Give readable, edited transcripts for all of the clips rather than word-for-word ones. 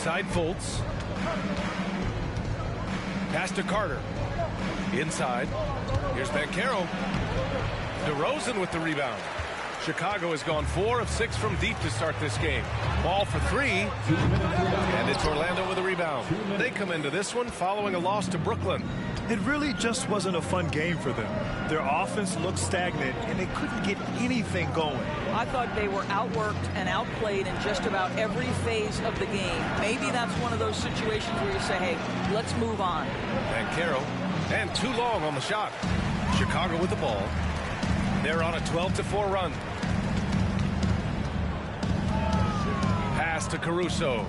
Outside Fultz. Pass to Carter. Inside. Here's Banchero. DeRozan with the rebound. Chicago has gone 4 of 6 from deep to start this game. Ball for 3. And it's Orlando with a rebound. They come into this one following a loss to Brooklyn. It really just wasn't a fun game for them. Their offense looked stagnant, and they couldn't get anything going. I thought they were outworked and outplayed in just about every phase of the game. Maybe that's one of those situations where you say, hey, let's move on. Banchero, and too long on the shot. Chicago with the ball. They're on a 12-4 run. Pass to Caruso.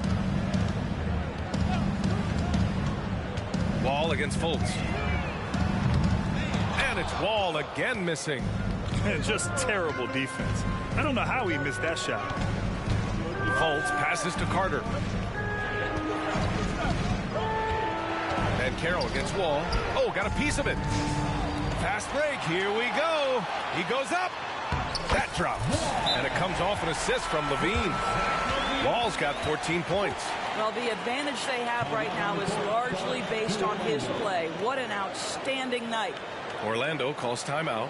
Wall against Fultz. And it's Wall again missing. Just terrible defense. I don't know how he missed that shot. Fultz passes to Carter. Banchero against Wall. Oh, got a piece of it. Fast break. Here we go. He goes up. That drops. And it comes off an assist from Levine. Wall's got 14 points. Well, the advantage they have right now is largely based on his play. What an outstanding night. Orlando calls timeout.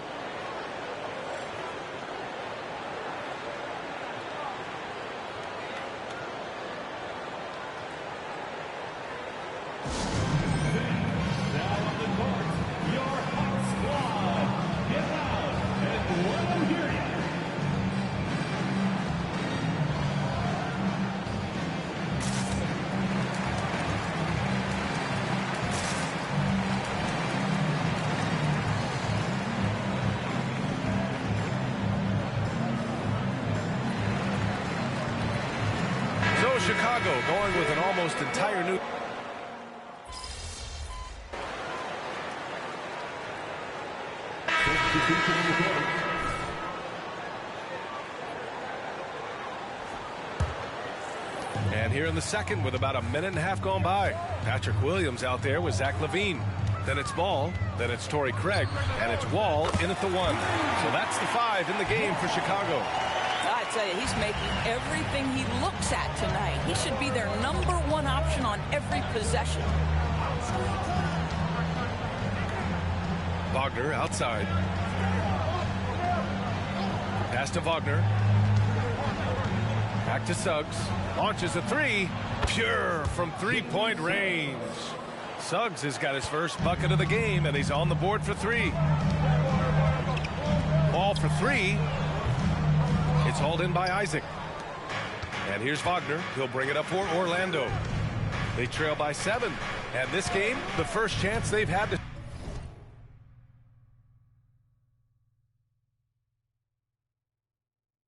Chicago going with an almost entire new. And here in the second with about a minute and a half gone by. Patrick Williams out there with Zach LaVine. Then it's Ball. Then it's Torrey Craig. And it's Wall in at the 1. So that's the 5 in the game for Chicago. I tell you, he's making everything he looks at tonight. He should be their #1 option on every possession. Wagner outside. Pass to Wagner. Back to Suggs. Launches a 3. Pure from three-point range. Suggs has got his first bucket of the game, and he's on the board for 3. Ball for 3. It's hauled in by Isaac. And here's Wagner. He'll bring it up for Orlando. They trail by 7. And this game, the first chance they've had to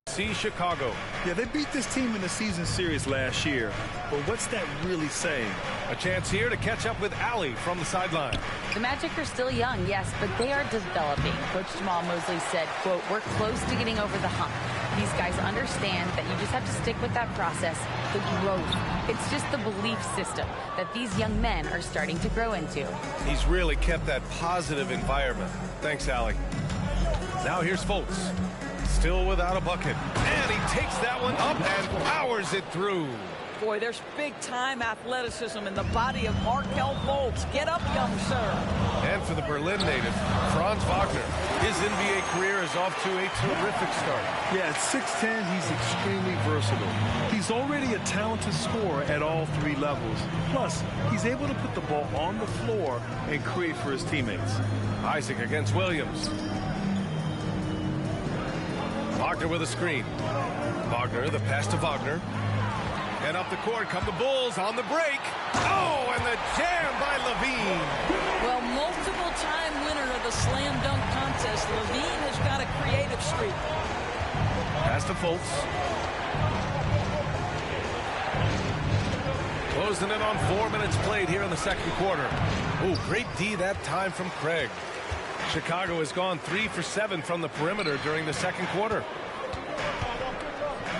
see Chicago. Yeah, they beat this team in the season series last year. But what's that really saying? A chance here to catch up with Allie from the sideline. The Magic are still young, yes, but they are developing. Coach Jamal Mosley said, quote, we're close to getting over the hump. These guys understand that you just have to stick with that process, the growth. It's just the belief system that these young men are starting to grow into. He's really kept that positive environment. Thanks, Allie. Now here's Fultz. Still without a bucket. And he takes that one up and powers it through. Boy, there's big-time athleticism in the body of Markelle Fultz. Get up, young sir. And for the Berlin native, Franz Wagner. His NBA career is off to a terrific start. Yeah, at 6'10", he's extremely versatile. He's already a talented scorer at all 3 levels. Plus, he's able to put the ball on the floor and create for his teammates. Isaac against Williams. Wagner with a screen. Wagner, the pass to Wagner. And up the court come the Bulls on the break. Oh, and the jam by LaVine. Well, multiple-time winner of the slam dunk contest, LaVine has got a creative streak. Pass to Fultz. Closing in on 4 minutes played here in the second quarter. Oh, great D that time from Craig. Chicago has gone 3 for 7 from the perimeter during the second quarter.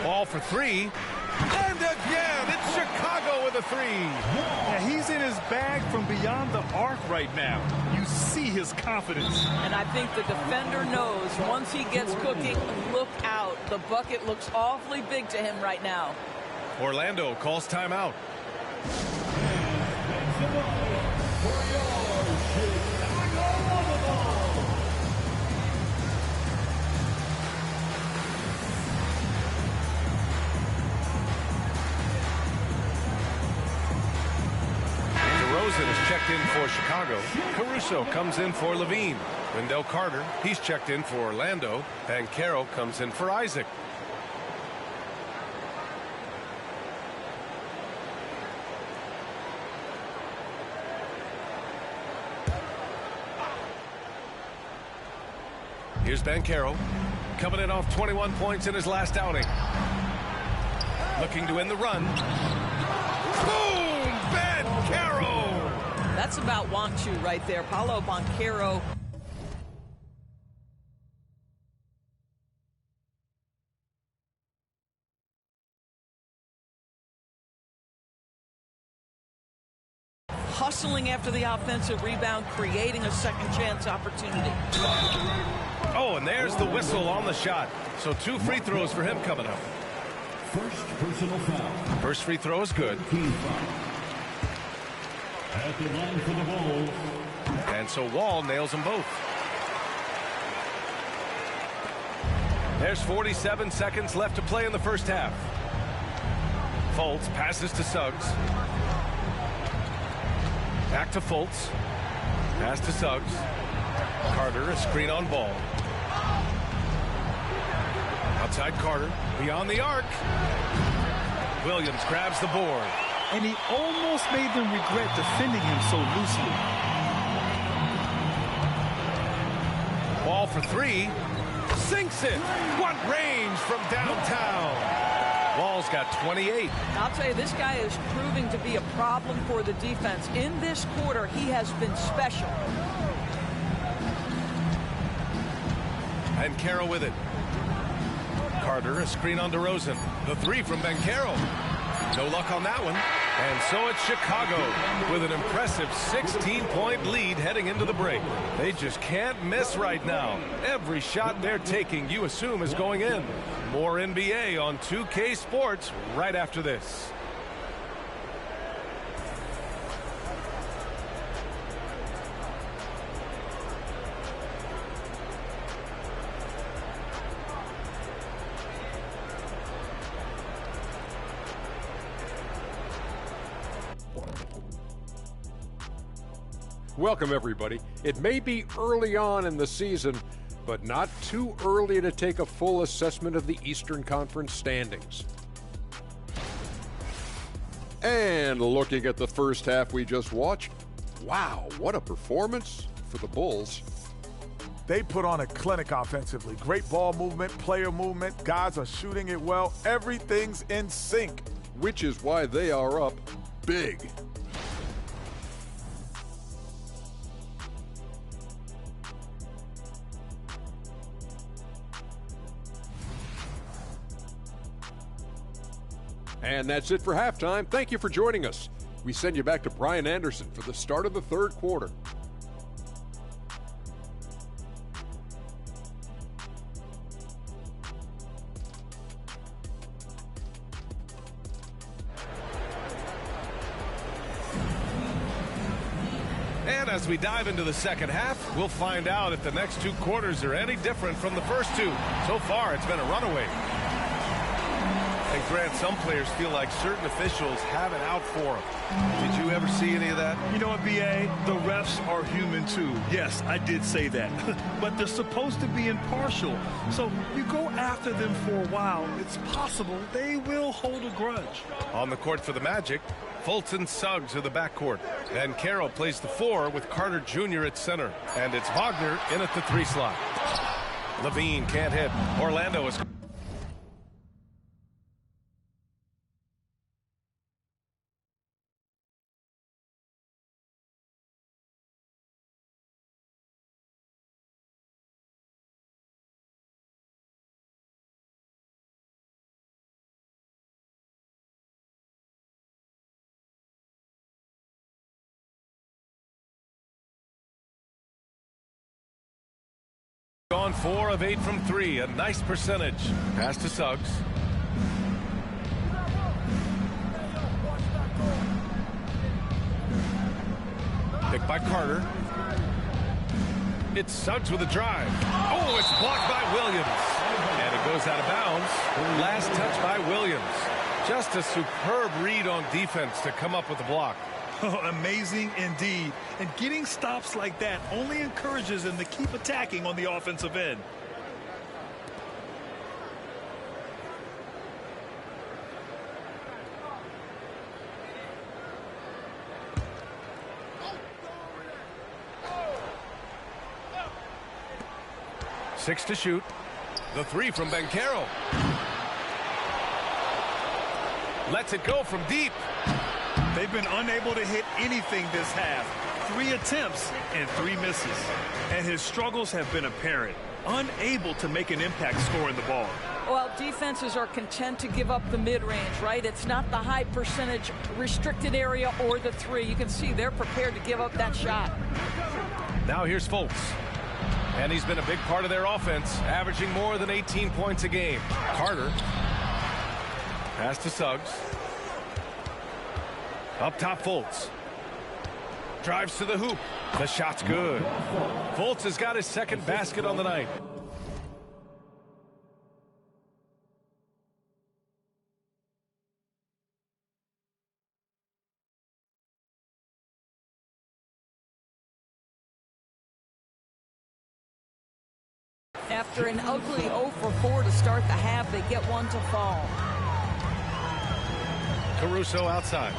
Ball for 3. And again, it's Chicago with a 3. Yeah, he's in his bag from beyond the arc right now. You see his confidence. And I think the defender knows once he gets cooking, look out. The bucket looks awfully big to him right now. Orlando calls timeout. DeRozan is checked in for Chicago. Caruso comes in for Levine. Wendell Carter, he's checked in for Orlando. Banchero comes in for Isaac. Here's Banchero, coming in off 21 points in his last outing. Looking to end the run. Boom! Banchero! That's about want to right there. Paolo Banchero. Hustling after the offensive rebound, creating a second chance opportunity. Oh, and there's the whistle on the shot. So 2 free throws for him coming up. First personal foul. First free throw is good. At the line for the Bulls. And so Wall nails them both. There's 47 seconds left to play in the first half. Fultz passes to Suggs. Back to Fultz. Pass to Suggs. Carter, a screen on Ball. Outside Carter, beyond the arc. Williams grabs the board. And he almost made them regret defending him so loosely. Ball for 3. Sinks it. What range from downtown. Wall's got 28. I'll tell you, this guy is proving to be a problem for the defense. In this quarter, he has been special. Banchero with it. Carter, a screen on DeRozan. The 3 from Banchero. No luck on that one. And so it's Chicago with an impressive 16-point lead heading into the break. They just can't miss right now. Every shot they're taking, you assume, is going in. More NBA on 2K Sports right after this. Welcome, everybody. It may be early on in the season, but not too early to take a full assessment of the Eastern Conference standings. And looking at the first half we just watched, wow, what a performance for the Bulls. They put on a clinic offensively. Great ball movement, player movement. Guys are shooting it well. Everything's in sync. Which is why they are up big. And that's it for halftime. Thank you for joining us. We send you back to Brian Anderson for the start of the third quarter. And as we dive into the second half, we'll find out if the next 2 quarters are any different from the first 2. So far, it's been a runaway. And Grant, some players feel like certain officials have it out for them. Did you ever see any of that? You know what, B.A.? The refs are human, too. Yes, I did say that. But they're supposed to be impartial. So you go after them for a while, it's possible they will hold a grudge. On the court for the Magic, Fultz and Suggs are the backcourt. And Carroll plays the 4 with Carter Jr. at center. And it's Wagner in at the 3 slot. Levine can't hit. Orlando is... Gone 4 of 8 from 3, a nice percentage. Pass to Suggs. Picked by Carter. It's Suggs with a drive. Oh, it's blocked by Williams. And it goes out of bounds. Last touch by Williams. Just a superb read on defense to come up with the block. Oh, amazing indeed. And getting stops like that only encourages them to keep attacking on the offensive end. Six to shoot. The three from Banchero. Lets it go from deep. They've been unable to hit anything this half. 3 attempts and 3 misses. And his struggles have been apparent. Unable to make an impact scoring the ball. Well, defenses are content to give up the mid-range, right? It's not the high percentage restricted area or the three. You can see they're prepared to give up that shot. Now here's Fultz. And he's been a big part of their offense, averaging more than 18 points a game. Carter. Pass to Suggs. Up top, Fultz. Drives to the hoop. The shot's good. Fultz has got his second basket on the night. After an ugly 0 for 4 to start the half, they get one to fall. Caruso outside.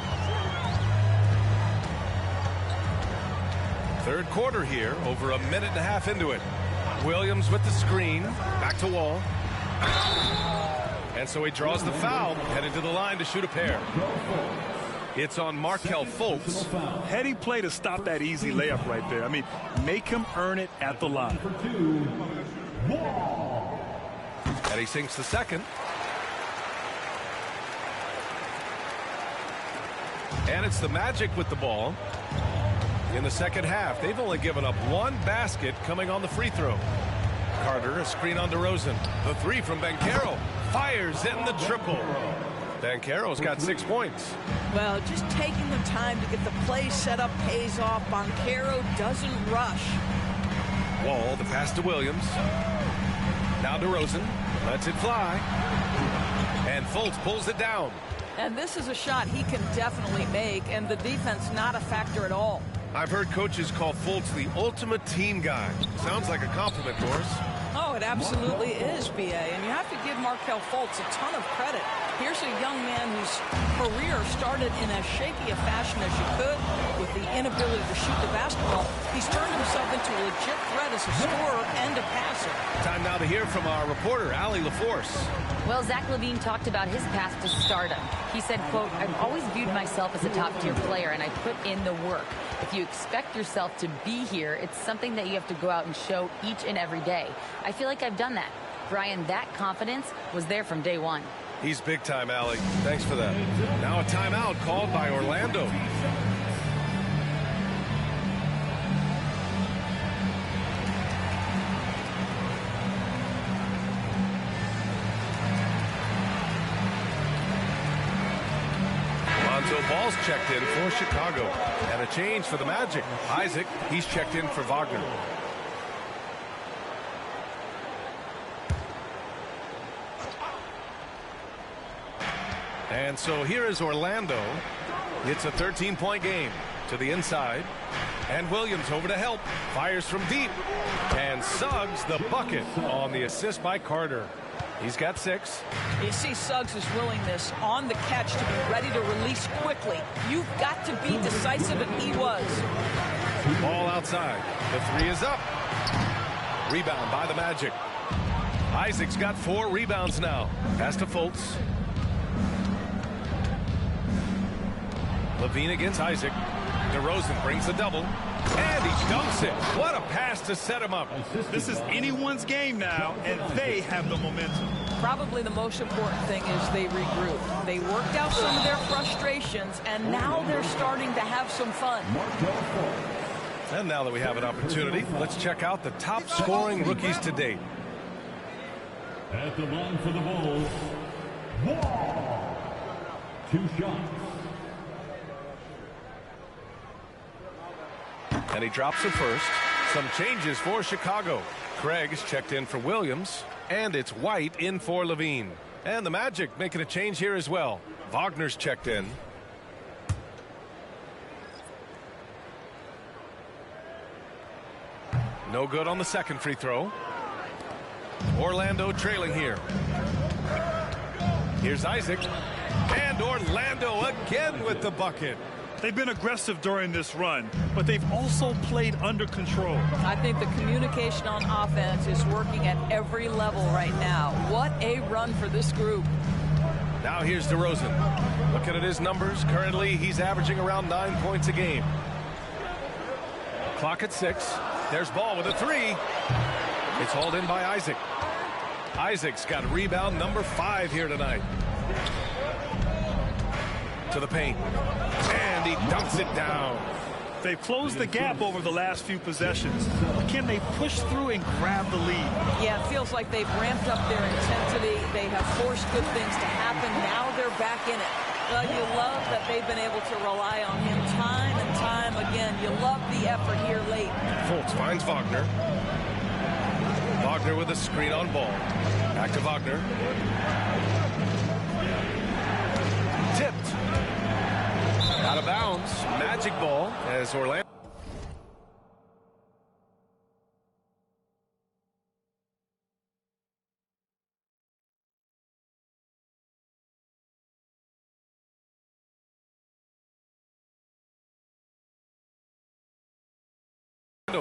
Third quarter here, over a minute and a half into it. Williams with the screen, back to Wall. And so he draws the foul, headed to the line to shoot a pair. It's on Markelle Fultz. Heady play to stop that easy layup right there. I mean, make him earn it at the line. And he sinks the second. And it's the Magic with the ball. In the second half, they've only given up 1 basket coming on the free throw. Carter, a screen on DeRozan. The three from Banchero. Fires in the triple. Banchero's got 6 points. Well, just taking the time to get the play set up pays off. Banchero doesn't rush. Wall, the pass to Williams. Now DeRozan lets it fly. And Fultz pulls it down. And this is a shot he can definitely make, and the defense not a factor at all. I've heard coaches call Fultz the ultimate team guy. Sounds like a compliment, Doris. Oh, it absolutely is, B.A. And you have to give Markelle Fultz a ton of credit. Here's a young man whose career started in as shaky a fashion as you could with the inability to shoot the basketball. He's turned himself into a legit threat as a scorer and a passer. Time now to hear from our reporter, Allie LaForce. Well, Zach LaVine talked about his path to stardom. He said, quote, "I've always viewed myself as a top-tier player, and I put in the work. If you expect yourself to be here, it's something that you have to go out and show each and every day. I feel like I've done that." Brian, that confidence was there from day one. He's big time, Allie. Thanks for that. Now a timeout called by Orlando. Lonzo Ball's checked in for Chicago. And a change for the Magic. Isaac, he's checked in for Wagner. And so here is Orlando. It's a 13-point game to the inside. And Williams over to help. Fires from deep. And Suggs the bucket on the assist by Carter. He's got 6. You see Suggs' willingness on the catch to be ready to release quickly. You've got to be decisive, and he was. Ball outside. The 3 is up. Rebound by the Magic. Isaac's got 4 rebounds now. Pass to Fultz. LaVine against Isaac. DeRozan brings the double. And he dunks it. What a pass to set him up. This is anyone's game now, and they have the momentum. Probably the most important thing is they regroup. They worked out some of their frustrations, and now they're starting to have some fun. And now that we have an opportunity, let's check out the top scoring rookies to date. At the line for the Bulls, Wall. 2 shots. And he drops it first. Some changes for Chicago. Craig is checked in for Williams. And it's White in for Levine. And the Magic making a change here as well. Wagner's checked in. No good on the second free throw. Orlando trailing here. Here's Isaac. And Orlando again with the bucket. They've been aggressive during this run, but they've also played under control. I think the communication on offense is working at every level right now. What a run for this group. Now here's DeRozan. Looking at his numbers, currently he's averaging around 9 points a game. Clock at 6. There's Ball with a three. It's hauled in by Isaac. Isaac's got rebound number 5 here tonight. To the paint. And he dumps it down. They've closed the gap over the last few possessions. Can they push through and grab the lead? Yeah, it feels like they've ramped up their intensity. They have forced good things to happen. Now they're back in it. Well, you love that they've been able to rely on him time and time again. You love the effort here late. Fultz finds Wagner. Wagner with a screen on Ball. Back to Wagner. Tipped. Out of bounds. Magic ball as Orlando.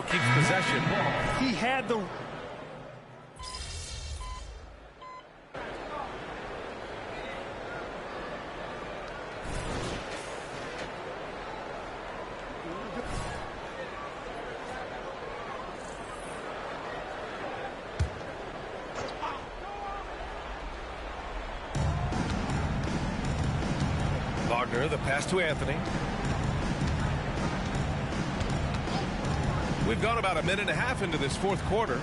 Keeps possession. He had the... Wagner, the pass to Anthony. We've gone about a minute and a half into this fourth quarter.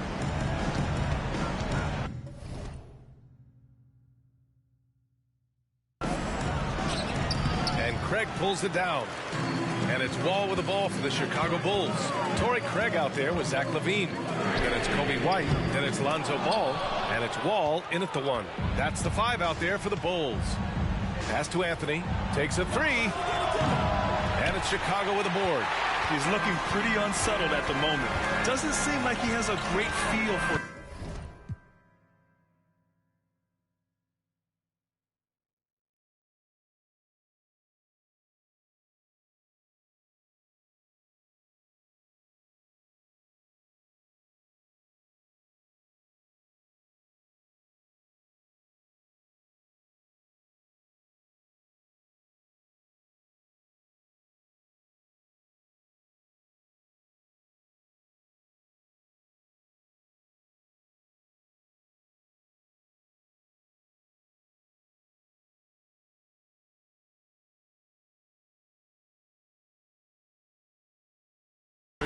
And Craig pulls it down. And it's Wall with the ball for the Chicago Bulls. Torrey Craig out there with Zach LaVine. Then it's Kobe White. Then it's Lonzo Ball. And it's Wall in at the 1. That's the 5 out there for the Bulls. Pass to Anthony. Takes a 3. And it's Chicago with a board. He's looking pretty unsettled at the moment. Doesn't seem like he has a great feel for...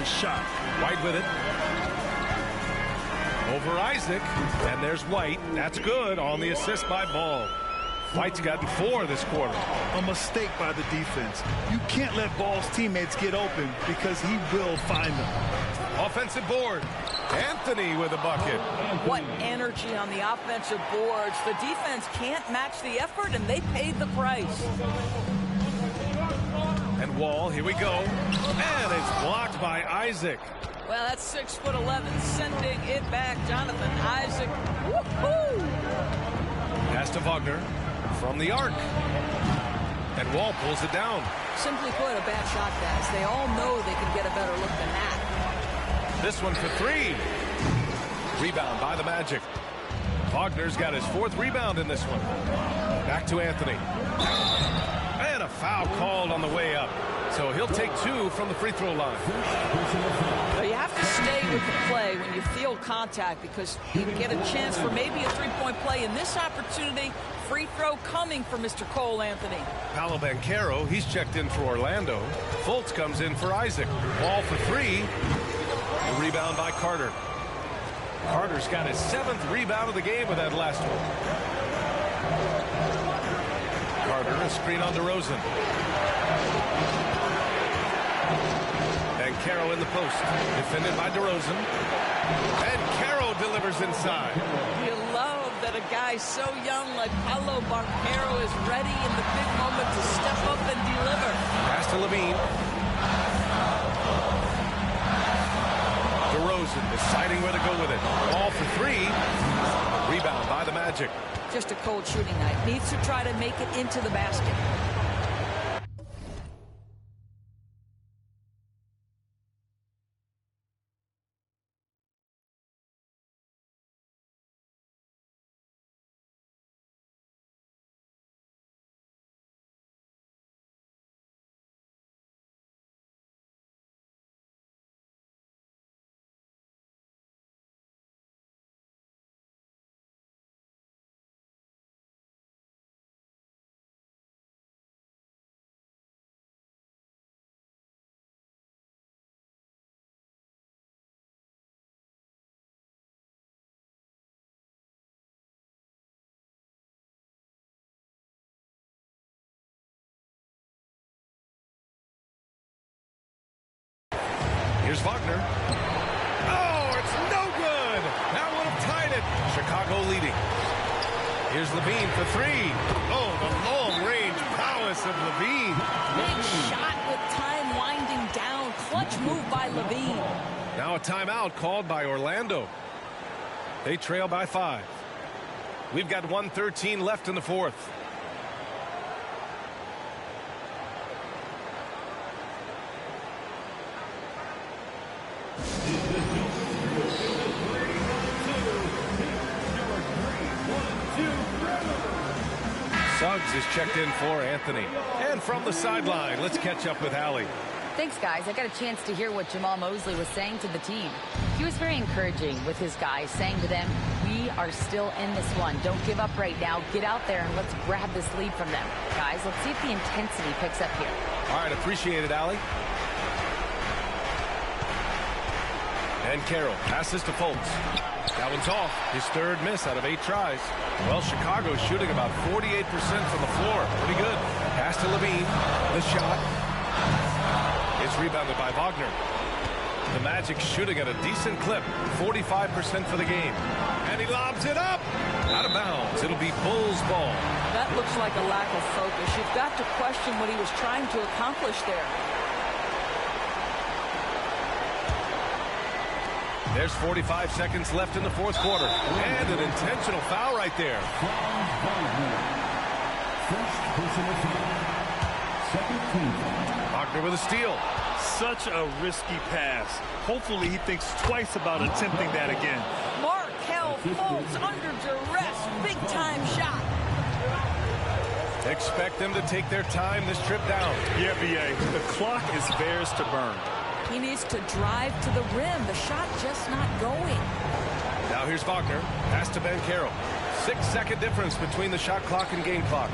shot. White with it. Over Isaac. And there's White. That's good on the assist by Ball. White's gotten 4 this quarter. A mistake by the defense. You can't let Ball's teammates get open because he will find them. Offensive board. Anthony with a bucket. What energy on the offensive boards. The defense can't match the effort, and they paid the price. And Wall, here we go. And it's blocked by Isaac. Well, that's 6'11", sending it back. Jonathan Isaac. Woohoo! Pass to Wagner from the arc. And Wall pulls it down. Simply put, a bad shot, guys. They all know they can get a better look than that. This one for 3. Rebound by the Magic. Wagner's got his 4th rebound in this one. Back to Anthony. And a foul called on the way up. So he'll take 2 from the free throw line. So you have to stay with the play when you feel contact because you get a chance for maybe a 3-point play. In this opportunity, free throw coming for Mr. Cole Anthony. Paolo Banchero, he's checked in for Orlando. Fultz comes in for Isaac. Ball for 3. The rebound by Carter. Carter's got his 7th rebound of the game with that last one. Carter, a screen on DeRozan. Banchero in the post. Defended by DeRozan. And Caro delivers inside. You love that a guy so young like Paolo Banchero is ready in the big moment to step up and deliver. Pass to Levine. DeRozan deciding where to go with it. Ball for three. Rebound by the Magic. Just a cold shooting night. Needs to try to make it into the basket. Here's Wagner. Oh, it's no good. That would have tied it. Chicago leading. Here's Levine for three. Oh, the long-range prowess of Levine. Big shot with time winding down. Clutch move by Levine. Now a timeout called by Orlando. They trail by 5. We've got 1:13 left in the fourth. Suggs is checked in for Anthony. And from the sideline, let's catch up with Allie. Thanks, guys. I got a chance to hear what Jamal Mosley was saying to the team. He was very encouraging with his guys, saying to them, we are still in this one. Don't give up right now. Get out there and let's grab this lead from them. Guys, let's see if the intensity picks up here. All right, appreciate it, Allie. And Carroll passes to Fultz. That one's off. His third miss out of 8 tries. Well, Chicago's shooting about 48% from the floor. Pretty good. Pass to Levine. The shot. It's rebounded by Wagner. The Magic shooting at a decent clip. 45% for the game. And he lobs it up. Out of bounds. It'll be Bulls ball. That looks like a lack of focus. You've got to question what he was trying to accomplish there. There's 45 seconds left in the fourth quarter. And an intentional foul right there. Wagner with a steal. Such a risky pass. Hopefully he thinks twice about attempting that again. Markelle Fultz under duress. Big time shot. Expect them to take their time this trip down. Yeah, B.A. The clock is theirs to burn. He needs to drive to the rim. The shot just not going. Now here's Wagner. Pass to Banchero. 6-second difference between the shot clock and game clock.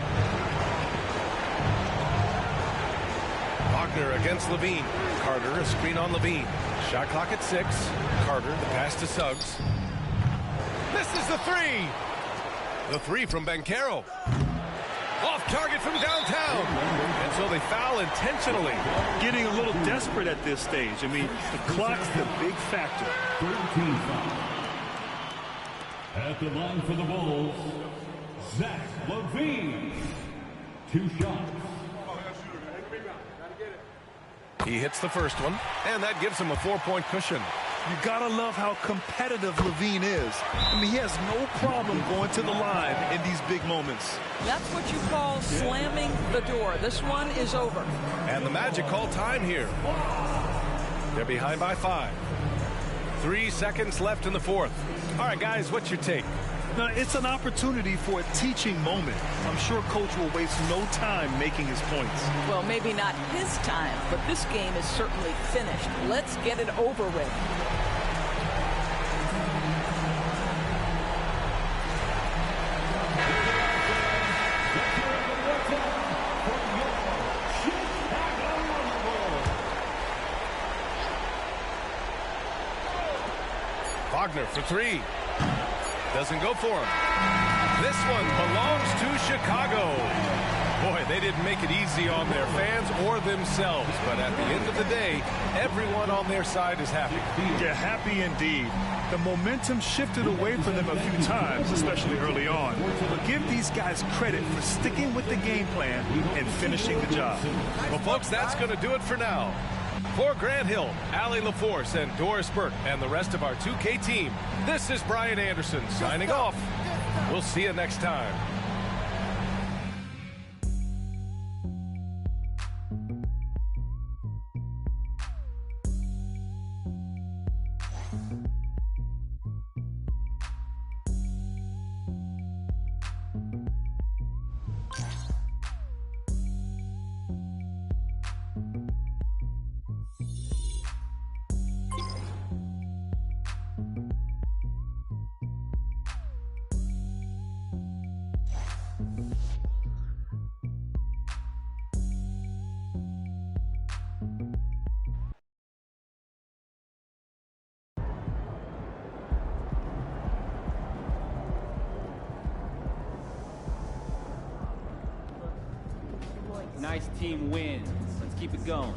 Wagner against Levine. Carter, a screen on Levine. Shot clock at 6. Carter, the pass to Suggs. Misses the three. The three from Banchero. Off target from downtown. And so they foul intentionally. Getting a little desperate at this stage. I mean, the clock's the big factor. 13 foul. At the line for the Bulls, Zach LaVine. 2 shots. He hits the first one, and that gives him a 4-point cushion. You gotta love how competitive Levine is. I mean, he has no problem going to the line in these big moments. That's what you call slamming the door. This one is over. And the Magic call time here. They're behind by 5. 3 seconds left in the fourth. All right, guys, what's your take? Now, it's an opportunity for a teaching moment. I'm sure Coach will waste no time making his points. Well, maybe not his time, but this game is certainly finished. Let's get it over with. Wagner for 3. Doesn't go for him. This one belongs to Chicago. Boy, they didn't make it easy on their fans or themselves, but at the end of the day, everyone on their side is happy. Yeah, happy indeed. The momentum shifted away from them a few times, especially early on. But give these guys credit for sticking with the game plan and finishing the job. Well, folks, that's going to do it for now. For Grant Hill, Allie LaForce, and Doris Burke, and the rest of our 2K team, this is Brian Anderson signing off. We'll see you next time. Nice team wins. Let's keep it going.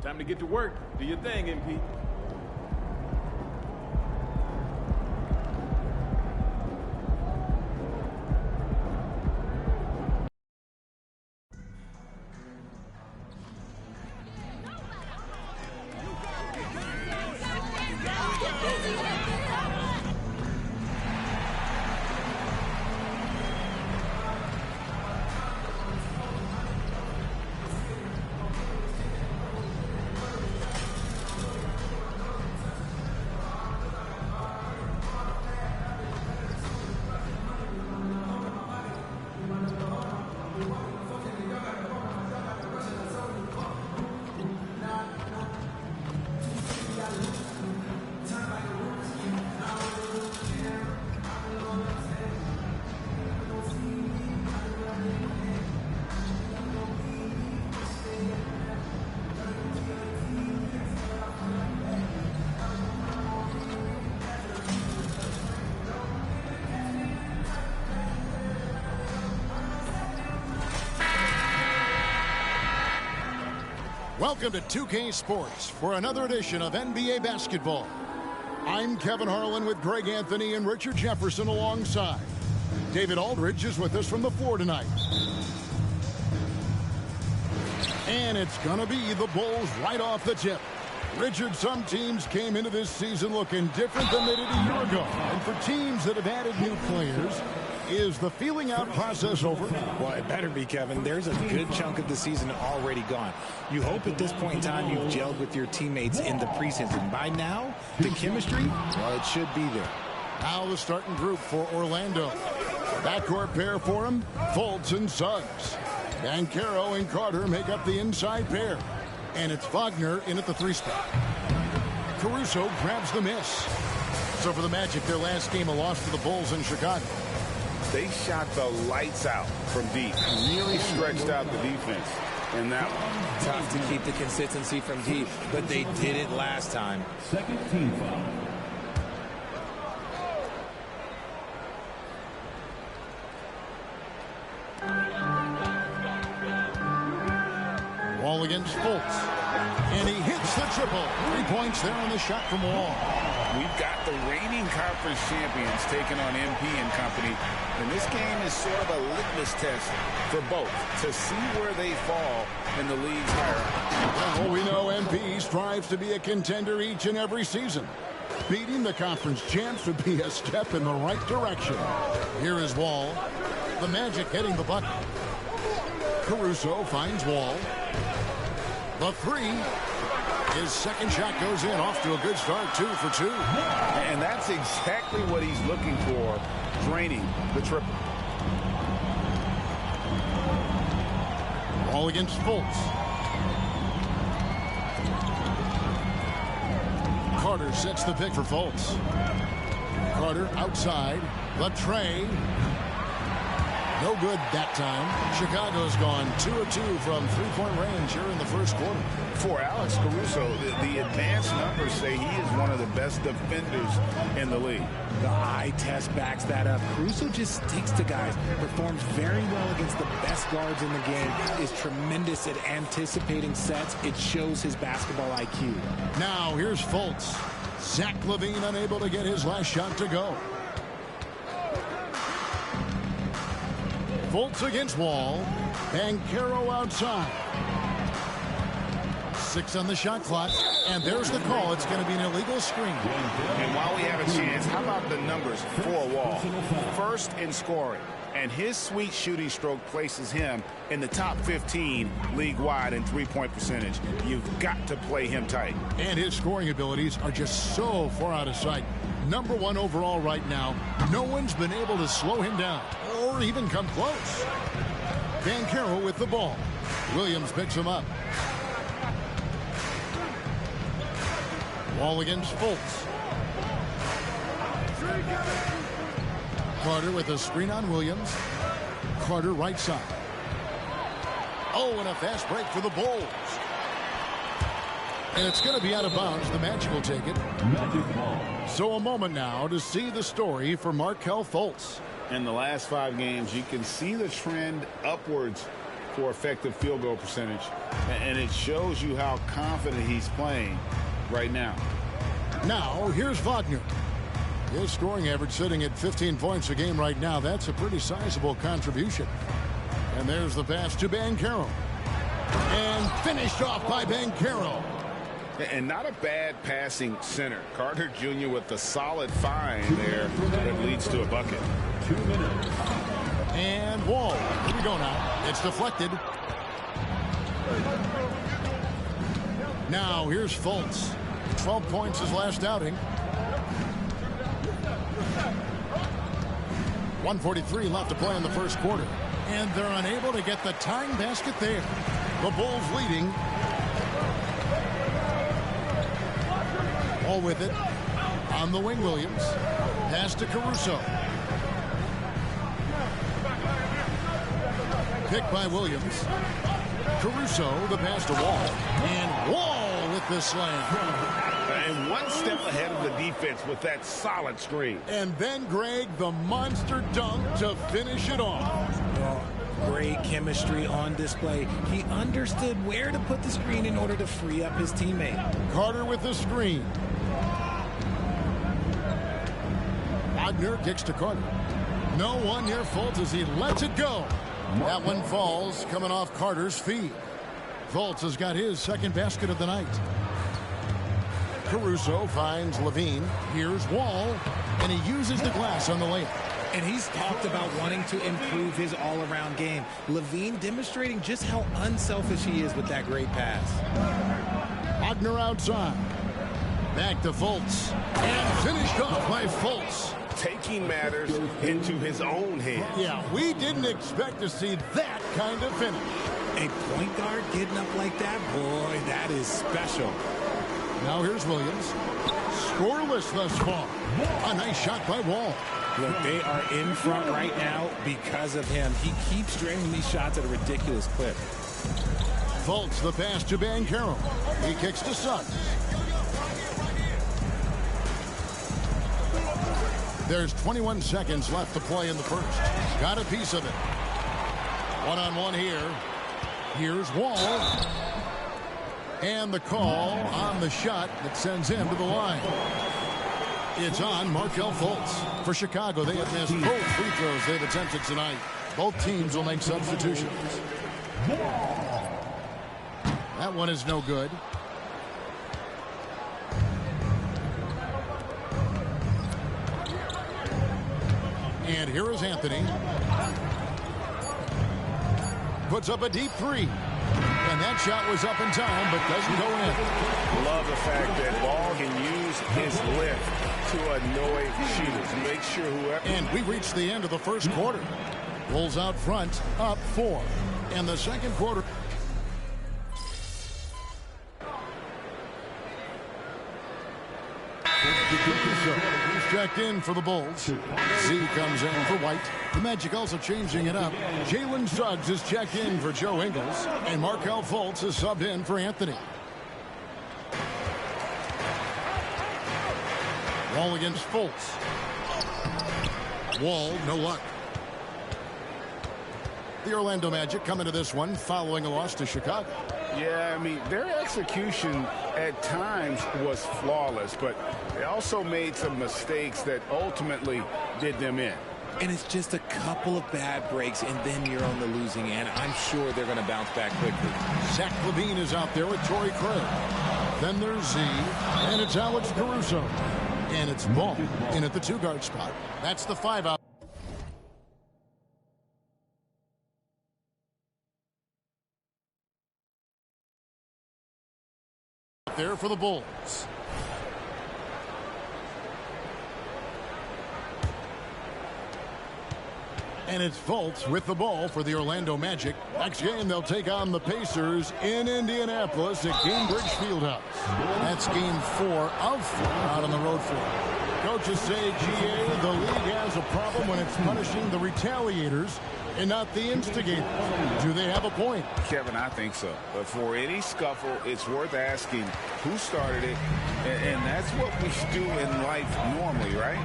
Time to get to work. Do your thing, MP. Welcome to 2K Sports for another edition of NBA Basketball. I'm Kevin Harlan with Greg Anthony and Richard Jefferson alongside. David Aldridge is with us from the floor tonight. And it's going to be the Bulls right off the tip. Richard, some teams came into this season looking different than they did a year ago. And for teams that have added new players, Is the feeling out process over? Well, it better be, Kevin. There's a good chunk of the season already gone. You hope at this point in time you've gelled with your teammates in the preseason. By now, the chemistry, well, it should be there. Now the starting group for Orlando. Backcourt pair for him, Fultz and Suggs. Banchero and Carter make up the inside pair. And it's Wagner in at the 3 spot. Caruso grabs the miss. So for the Magic, their last game, a loss to the Bulls in Chicago. They shot the lights out from deep. Really stretched out the defense in that one. Tough to keep the consistency from deep, but they did it last time. Second team foul. Wall against Fultz. And he hits the triple. 3 points there on the shot from Wall. We've got the reigning conference champions taking on MP and company. And this game is sort of a litmus test for both to see where they fall in the league's hierarchy. Well, we know MP strives to be a contender each and every season. Beating the conference champs would be a step in the right direction. Here is Wall. The Magic hitting the bucket. Caruso finds Wall. The 3. His second shot goes in, off to a good start, 2 for 2. And that's exactly what he's looking for, draining the triple. Ball against Fultz. Carter sets the pick for Fultz. Carter outside. The tray. No good that time. Chicago's gone 2 of 2 from 3-point range here in the first quarter. For Alex Caruso, the advanced numbers say he is one of the best defenders in the league. The eye test backs that up. Caruso just sticks to guys, performs very well against the best guards in the game, is tremendous at anticipating sets. It shows his basketball IQ. Now here's Fultz. Zach LaVine unable to get his last shot to go. Fultz against Wall. Banchero outside. 6 on the shot clock. And there's the call. It's going to be an illegal screen. And while we have a chance, how about the numbers for Wall? First in scoring. And his sweet shooting stroke places him in the top 15 league-wide in 3-point percentage. You've got to play him tight. And his scoring abilities are just so far out of sight. Number 1 overall right now. No one's been able to slow him down or even come close. Banchero with the ball. Williams picks him up. Wall against Fultz. Carter with a screen on Williams. Carter right side. Oh, and a fast break for the Bulls. And it's going to be out of bounds. The Magic will take it. So a moment now to see the story for Markelle Fultz. In the last 5 games, you can see the trend upwards for effective field goal percentage. And it shows you how confident he's playing right now. Now, here's Wagner. His scoring average sitting at 15 points a game right now. That's a pretty sizable contribution. And there's the pass to Banchero. And finished off by Banchero. And not a bad passing center. Carter Jr. with the solid find there that leads to a bucket. 2 minutes. And Wall. Here we go now. It's deflected. Now here's Fultz. 12 points his last outing. 1:43 left to play in the first quarter. And they're unable to get the tying basket there. The Bulls leading. All with it. On the wing, Williams. Pass to Caruso. Picked by Williams. Caruso, the pass to Wall. And Wall with the slam. And one step ahead of the defense with that solid screen. And then, Greg, the monster dunk to finish it off. Great chemistry on display. He understood where to put the screen in order to free up his teammate. Carter with the screen. Wagner kicks to Carter. No one near Fultz as he lets it go. That one falls, coming off Carter's feet. Fultz has got his second basket of the night. Caruso finds LaVine. Here's Wall, and he uses the glass on the layup. And he's talked about wanting to improve his all-around game. LaVine demonstrating just how unselfish he is with that great pass. Wagner outside. Back to Fultz. And finished off by Fultz. Taking matters into his own hands. Yeah, we didn't expect to see that kind of finish. A point guard getting up like that, boy, that is special. Now here's Williams. Scoreless thus far. A nice shot by Wall. Look, they are in front right now because of him. He keeps draining these shots at a ridiculous clip. Fultz the pass to Banchero. He kicks to Suggs. There's 21 seconds left to play in the first. Got a piece of it. One-on-one here. Here's Wall. And the call on the shot that sends him to the line. It's on Markelle Fultz. For Chicago, they have missed both free throws they've attempted tonight. Both teams will make substitutions. That one is no good. And here is Anthony. Puts up a deep three. And that shot was up in time, but doesn't go in. Love the fact that Ball can use his lift to annoy shooters. Make sure whoever... And we reached the end of the first quarter. Bulls out front, up 4. And the second quarter... He's checked in for the Bulls. Z comes in for White. The Magic also changing it up. Jalen Suggs is checked in for Joe Ingles. And Markelle Fultz is subbed in for Anthony. Wall against Fultz. Wall, no luck. The Orlando Magic come into this one following a loss to Chicago. Yeah, I mean, their execution at times was flawless, but they also made some mistakes that ultimately did them in. And it's just a couple of bad breaks, and then you're on the losing end. I'm sure they're going to bounce back quickly. Zach LaVine is out there with Torrey Craig. Then there's Z, and it's Alex Caruso. And it's Ball in at the 2-guard spot. That's the 5 out. There for the Bulls. And it's Fultz with the ball for the Orlando Magic. Next game, they'll take on the Pacers in Indianapolis at Gainbridge Fieldhouse. That's game 4 of 4 out on the road floor. Coaches say, GA, the league has a problem when it's punishing the retaliators and not the instigators. Do they have a point? Kevin, I think so. But for any scuffle, it's worth asking who started it. And that's what we do in life normally, right?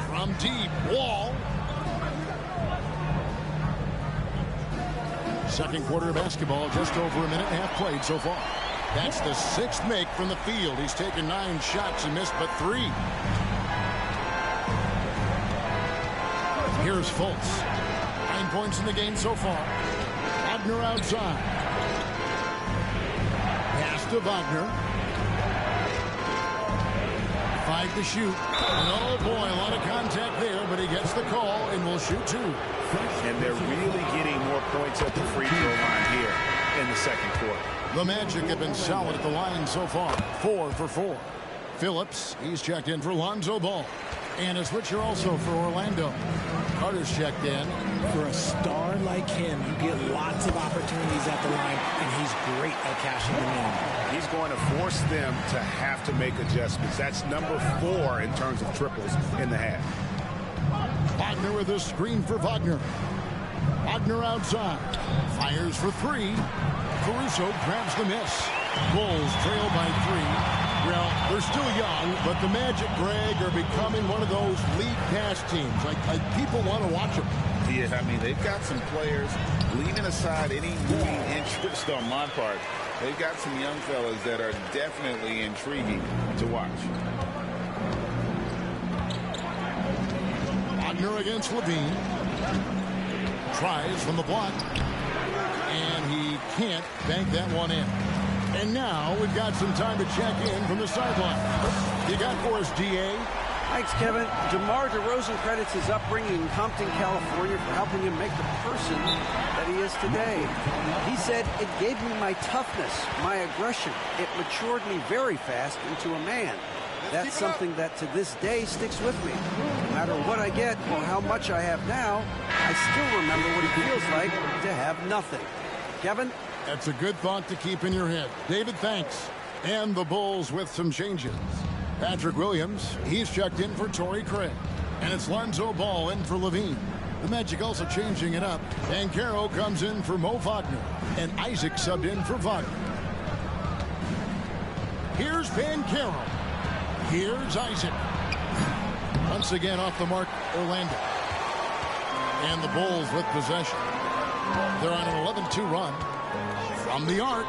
From deep, Wall. Second quarter of basketball, just over a minute and a half played so far. That's the 6th make from the field. He's taken 9 shots and missed but 3. Here's Fultz. 9 points in the game so far. Wagner outside. Pass to Wagner. 5 to shoot. And oh boy, a lot of contact there, but he gets the call and will shoot 2. And they're really getting more points at the free throw line here in the second quarter. The Magic have been solid at the line so far. 4 for 4. Phillips, he's checked in for Lonzo Ball. And a switcher also for Orlando. Carter's checked in. For a star like him, you get lots of opportunities at the line, and he's great at cashing them in. He's going to force them to have to make adjustments. That's number 4 in terms of triples in the half. Wagner with a screen for Wagner. Wagner outside. Fires for 3. Caruso grabs the miss. Bulls trail by 3. Well, they're still young, but the Magic, Greg, are becoming one of those league pass teams. Like people want to watch them. Yeah, I mean, they've got some players, leaving aside any moving interest on my part, they've got some young fellas that are definitely intriguing to watch. Wagner against LaVine. Tries from the block. And he can't bank that one in. And now we've got some time to check in from the sideline. You got for us, DA? Thanks, Kevin. DeMar DeRozan credits his upbringing in Compton, California for helping him make the person that he is today. He said, "It gave me my toughness, my aggression. It matured me very fast into a man." That's something that to this day sticks with me. No matter what I get or how much I have now, I still remember what it feels like to have nothing. Kevin? That's a good thought to keep in your head. David, thanks. And the Bulls with some changes. Patrick Williams, he's checked in for Torrey Craig. And it's Lonzo Ball in for Levine. The Magic also changing it up. Banchero comes in for Mo Wagner. And Isaac subbed in for Wagner. Here's Banchero. Here's Isaac. Once again off the mark, Orlando. And the Bulls with possession. They're on an 11-2 run from the arc.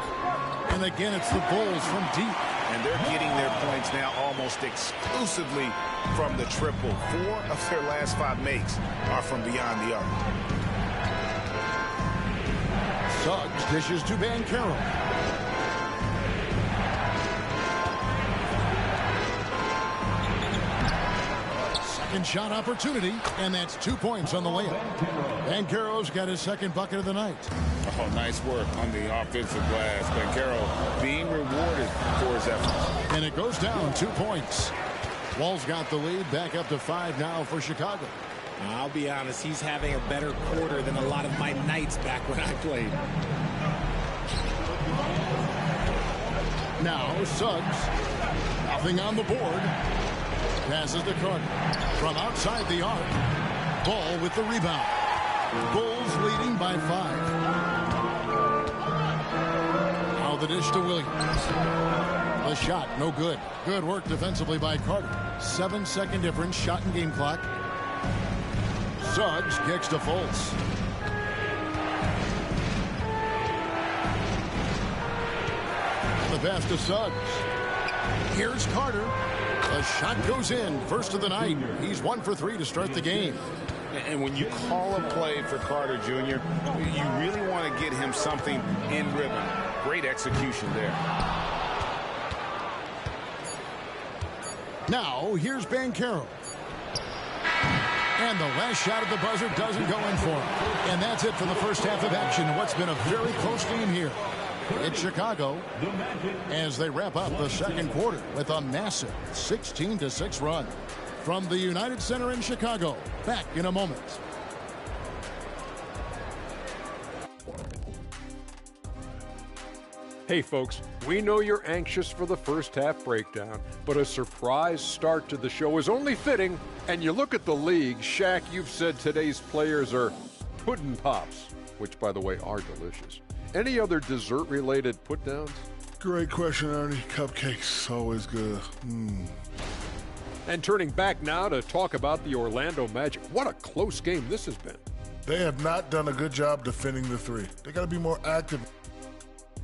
And again, it's the Bulls from deep. And they're getting their points now almost exclusively from the triple. 4 of their last 5 makes are from beyond the arc. Suggs dishes to Banchero. Second shot opportunity, and that's 2 points on the layup. Banchero's got his second bucket of the night. Oh, nice work on the offensive glass. Banchero being rewarded for his efforts. And it goes down 2 points. Wall's got the lead, back up to 5 now for Chicago. I'll be honest, he's having a better quarter than a lot of my nights back when I played. Now Suggs, nothing on the board. Passes to Carter. From outside the arc. Ball with the rebound. Bulls leading by 5. Now the dish to Williams. The shot, no good. Good work defensively by Carter. 7-second difference, shot and game clock. Suggs kicks to Fultz. The pass to Suggs. Here's Carter. The shot goes in. First of the night. He's 1 for 3 to start the game. And when you call a play for Carter Jr., you really want to get him something in rhythm. Great execution there. Now, here's Banchero. And the last shot at the buzzer doesn't go in for him. And that's it for the first half of action. What's been a very close game here. It's Chicago as they wrap up the second quarter with a massive 16-6 run. From the United Center in Chicago, back in a moment. Hey folks, we know you're anxious for the first half breakdown, but a surprise start to the show is only fitting. And you look at the league, Shaq, you've said today's players are puddin' pops, which by the way are delicious. Any other dessert-related put-downs? Great question, Ernie. Cupcakes, always good. And turning back now to talk about the Orlando Magic. What a close game this has been. They have not done a good job defending the 3. They got to be more active.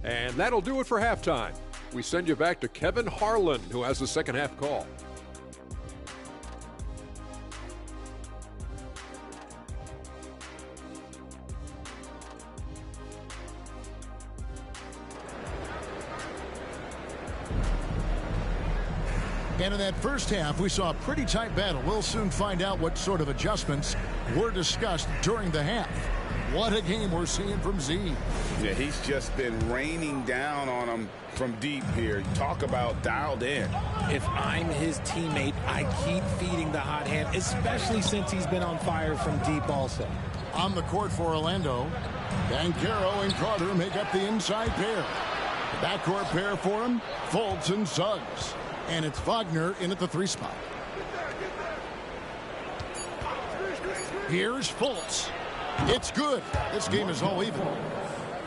And that'll do it for halftime. We send you back to Kevin Harlan, who has the second half call. And in that first half, we saw a pretty tight battle. We'll soon find out what sort of adjustments were discussed during the half. What a game we're seeing from Z. Yeah, he's just been raining down on him from deep here. Talk about dialed in. If I'm his teammate, I keep feeding the hot hand, especially since he's been on fire from deep also. On the court for Orlando, Banchero and Carter make up the inside pair. The backcourt pair for him, Fultz and Suggs. And it's Wagner in at the 3 spot. Here's Fultz. It's good. This game is all even.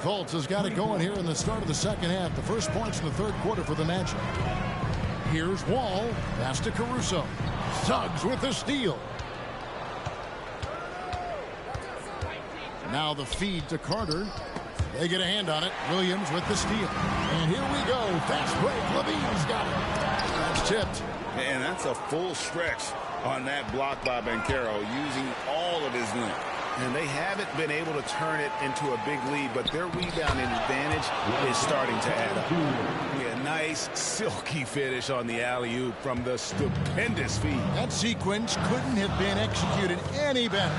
Fultz has got it going here in the start of the second half. The first points in the third quarter for the Magic. Here's Wall. Pass to Caruso. Suggs with the steal. Now the feed to Carter. They get a hand on it. Williams with the steal. And here we go. Fast break. Levine's got it. That's tipped. And that's a full stretch on that block by Banchero, using all of his length. And they haven't been able to turn it into a big lead, but their rebounding advantage is starting to add up. Yeah, nice, silky finish on the alley-oop from the stupendous feed. That sequence couldn't have been executed any better.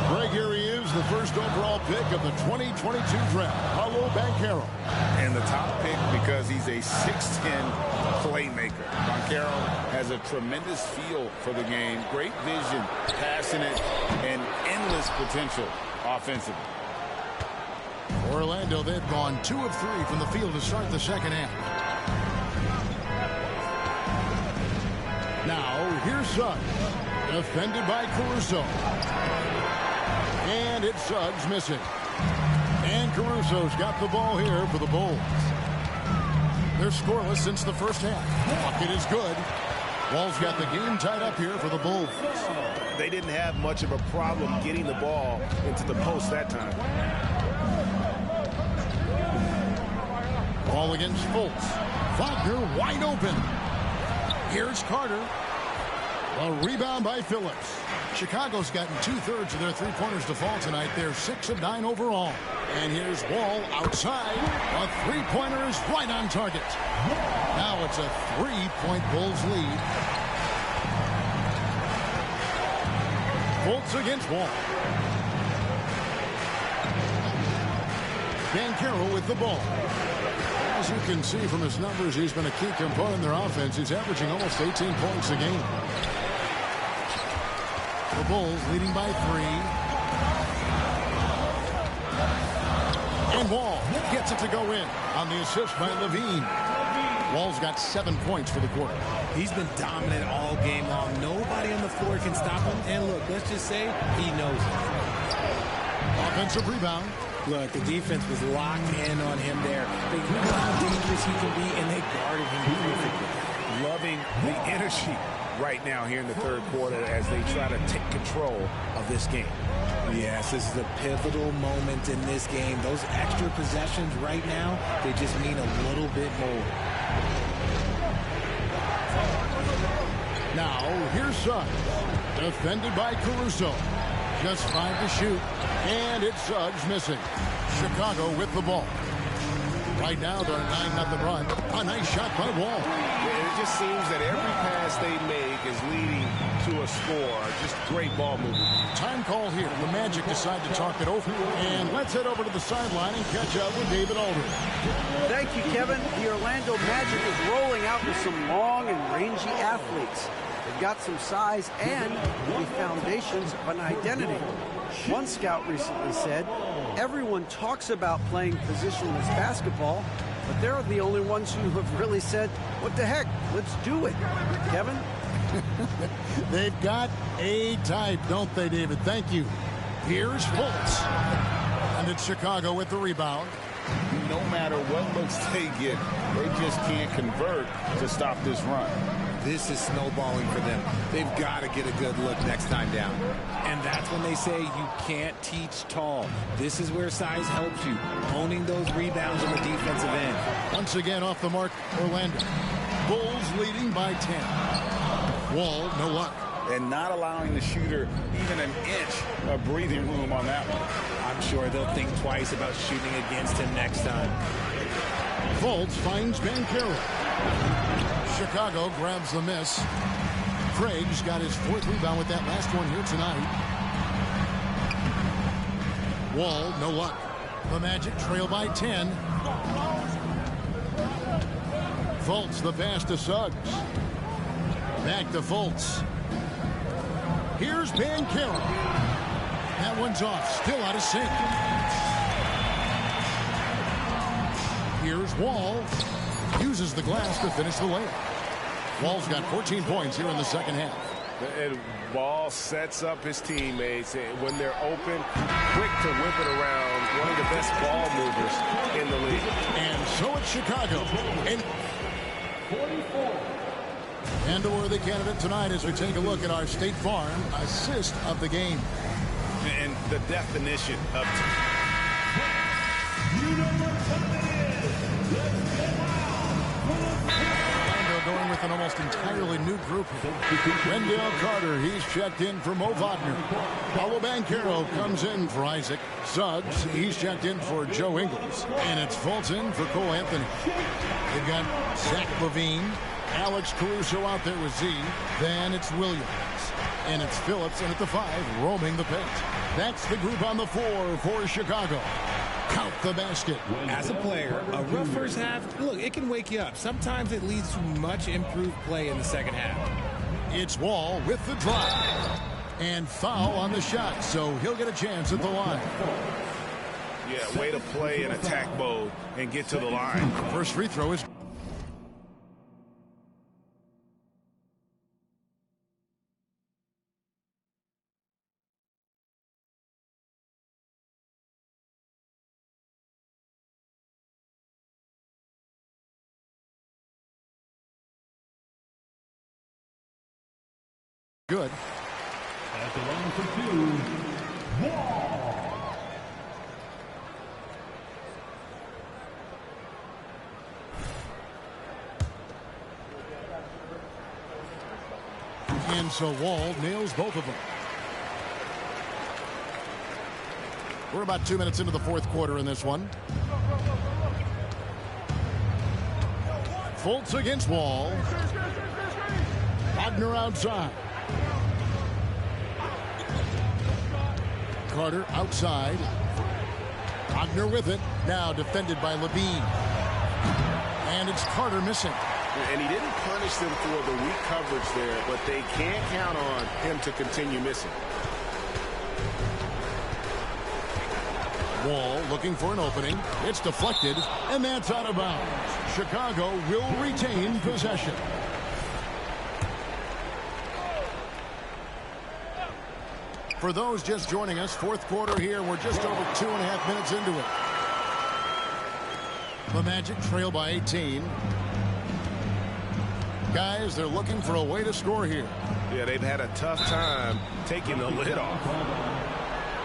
Greg, here he is, the first overall pick of the 2022 draft, Paolo Banchero. And the top pick because he's a 6'10 playmaker. Banchero has a tremendous feel for the game, great vision, passionate, and endless potential offensively. Orlando, they've gone 2 of 3 from the field to start the second half. Now, here's Suggs, defended by Caruso. And it's Suggs missing. And Caruso's got the ball here for the Bulls. They're scoreless since the first half. Bucket is good. Wall's got the game tied up here for the Bulls. They didn't have much of a problem getting the ball into the post that time. Ball against Fultz. Wagner wide open. Here's Carter. A rebound by Phillips. Chicago's gotten 2/3 of their three-pointers to fall tonight. They're 6 of 9 overall. And here's Wall outside. A three-pointer is right on target. Now it's a 3-point Bulls lead. Fultz against Wall. Banchero with the ball. As you can see from his numbers, he's been a key component in their offense. He's averaging almost 18 points a game. The Bulls leading by 3. And Wall gets it to go in on the assist by Levine. Wall's got 7 points for the quarter. He's been dominant all game long. Nobody on the floor can stop him. And look, let's just say he knows it. Offensive rebound. Look, the defense was locked in on him there. They knew how dangerous he can be, and they guarded him perfectly. Loving the energy right now here in the third quarter as they try to take control of this game. Yes, this is a pivotal moment in this game. Those extra possessions right now, they just mean a little bit more. Now, here's Suggs. Defended by Caruso. Just 5 to shoot. And it's Suggs missing. Chicago with the ball. Right now, they're 9-0 run. A nice shot by Wall. It just seems that every pass they make is leading to a score. Just great ball movement. Time call here. The Magic decide to talk it over. And let's head over to the sideline and catch up with David Aldridge. Thank you, Kevin. The Orlando Magic is rolling out with some long and rangy athletes. They've got some size and the foundations of an identity. One scout recently said, everyone talks about playing positionless basketball, but they're the only ones who have really said, what the heck, let's do it. Kevin? They've got a type, don't they, David? Thank you. Here's Fultz. And it's Chicago with the rebound. No matter what looks they get, they just can't convert to stop this run. This is snowballing for them. They've got to get a good look next time down. And that's when they say you can't teach tall. This is where size helps you, owning those rebounds on the defensive end. Once again off the mark, Orlando. Bulls leading by 10. Wall, no luck. And not allowing the shooter even an inch of breathing room on that one. I'm sure they'll think twice about shooting against him next time. Fultz finds Banchero. Chicago grabs the miss. Craig's got his 4th rebound with that last one here tonight. Wall, no luck. The Magic trail by 10. Fultz, the pass to Suggs. Back to Fultz. Here's Banchero. That one's off, still out of sync. Here's Wall. Uses the glass to finish the layup. Wall's got 14 points here in the second half. And Wall sets up his teammates when they're open, quick to whip it around. One of the best ball movers in the league. And so it's Chicago. And a worthy candidate tonight as we take a look at our State Farm assist of the game. And the definition of going with an almost entirely new group. Wendell Carter, he's checked in for Mo Wagner. Paolo Banchero comes in for Isaac. Suggs, he's checked in for Joe Ingles. And it's Fulton for Cole Anthony. They've got Zach LaVine, Alex Caruso out there with Z. Then it's Williams. And it's Phillips in at the 5, roaming the paint. That's the group on the floor for Chicago. Count the basket. As a player, a rough first half, look, it can wake you up. Sometimes it leads to much improved play in the second half. It's Wall with the drive. And foul on the shot, so he'll get a chance at the line. Yeah, way to play in attack mode and get to the line. First free throw is... good. At the line for 2, Wall. And so Wall nails both of them. We're about 2 minutes into the fourth quarter in this one. Fultz against Wall. Wagner outside. Carter outside. Wagner with it. Now defended by LaVine. And it's Carter missing. And he didn't punish them for the weak coverage there, but they can't count on him to continue missing. Wall looking for an opening. It's deflected, and that's out of bounds. Chicago will retain possession. For those just joining us, fourth quarter here. We're just over 2.5 minutes into it. The Magic trail by 18. Guys, they're looking for a way to score here. Yeah, they've had a tough time taking the lid off.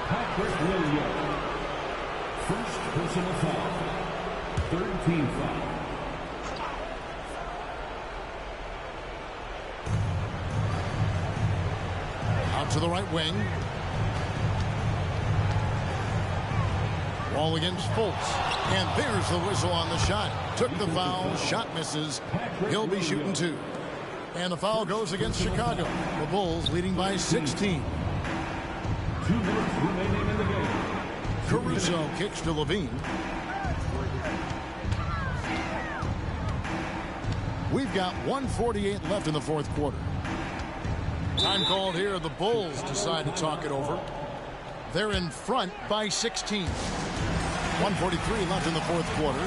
Patrick Williams. First personal foul. Third team foul. Out to the right wing. Wall against Fultz. And there's the whistle on the shot. Took the foul. Shot misses. He'll be shooting 2. And the foul goes against Chicago. The Bulls leading by 16. 2 minutes remaining in the game. Caruso kicks to LaVine. We've got 1:48 left in the fourth quarter. Time called here. The Bulls decide to talk it over. They're in front by 16. 1:43 left in the fourth quarter.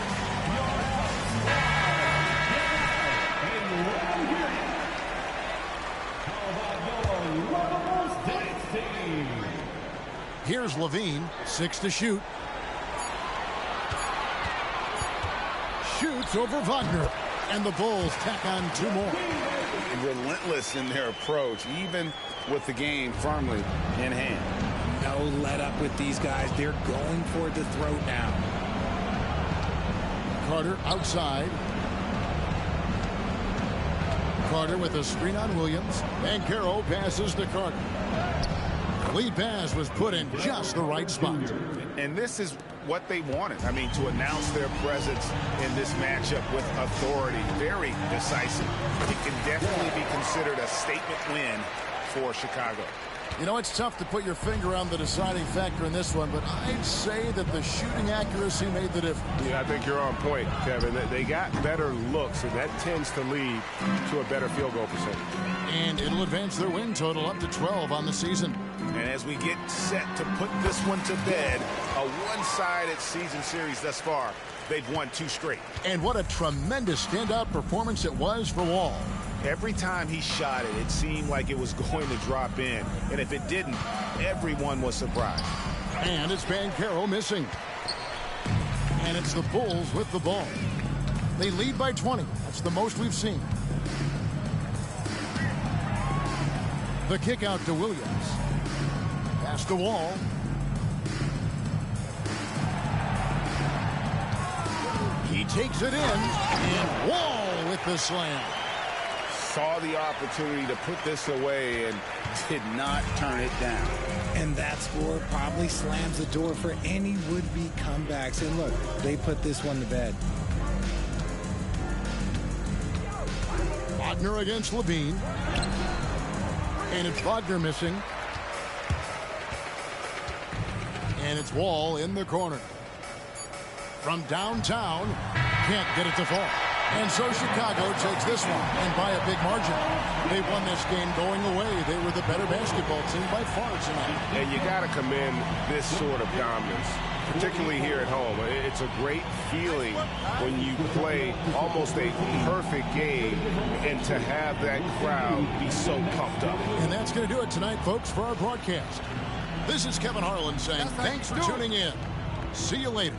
Here's LaVine, 6 to shoot. Shoots over Wagner. And the Bulls tack on 2 more. Relentless in their approach, even with the game firmly in hand. No let up with these guys. They're going for the throat now. Carter outside. Carter with a screen on Williams. Banchero passes to Carter. Lead pass was put in just the right spot. And this is what they wanted. I mean, to announce their presence in this matchup with authority. Very decisive. It can definitely be considered a statement win for Chicago. You know, it's tough to put your finger on the deciding factor in this one, but I'd say that the shooting accuracy made the difference. Yeah, I think you're on point, Kevin. They got better looks, and that tends to lead to a better field goal percentage. And it'll advance their win total up to 12 on the season. And as we get set to put this one to bed, a one-sided season series thus far, they've won 2 straight. And what a tremendous standout performance it was for Wall. Every time he shot it, it seemed like it was going to drop in. And if it didn't, everyone was surprised. And it's Banchero missing. And it's the Bulls with the ball. They lead by 20. That's the most we've seen. The kick out to Williams. Pass to Wall. He takes it in. And Wall with the slam. Saw the opportunity to put this away and did not turn it down. And that score probably slams the door for any would-be comebacks. And look, they put this one to bed. Wagner against Levine. And it's Wagner missing. And it's Wall in the corner. From downtown, can't get it to fall. And so Chicago takes this one, and by a big margin. They won this game going away. They were the better basketball team by far tonight. And you got to commend this sort of dominance, particularly here at home. It's a great feeling when you play almost a perfect game and to have that crowd be so pumped up. And that's going to do it tonight, folks, for our broadcast. This is Kevin Harlan saying thanks for tuning in. See you later.